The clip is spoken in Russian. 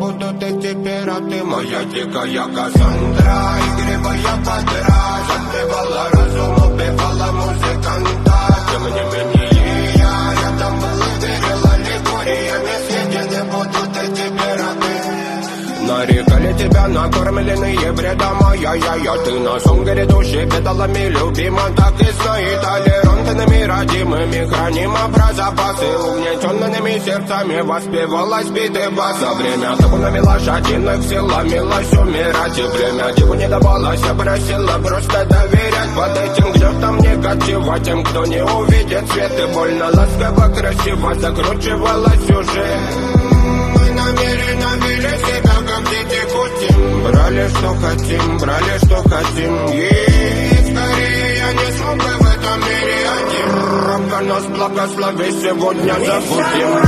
будут эти пираты. Моя дикая Кассандра, игривая подра, затмевала разум, убивала музыканта. Тем не менее я рядом был и верил аллегориями. Съедены будут эти пираты. Нарекали тебя накормленные бредом, я ты на сон грядущий бедолами любима. Так и знай, толерантными родимыми храним про запасы. Угнетенными сердцами воспевалась биты баса. Время табунами лошадиных силами лось умирать. И время диву не давалось, я просила просто доверять. Под этим гнетом негатива тем, кто не увидит свет. И больно ласково, красиво закручивала сюжет. Мы намеренно вели себя как дети кутим. Брали что хотим. И скорее я не смог бы в этом мире один. Рамка нас благослови, сегодня забудем.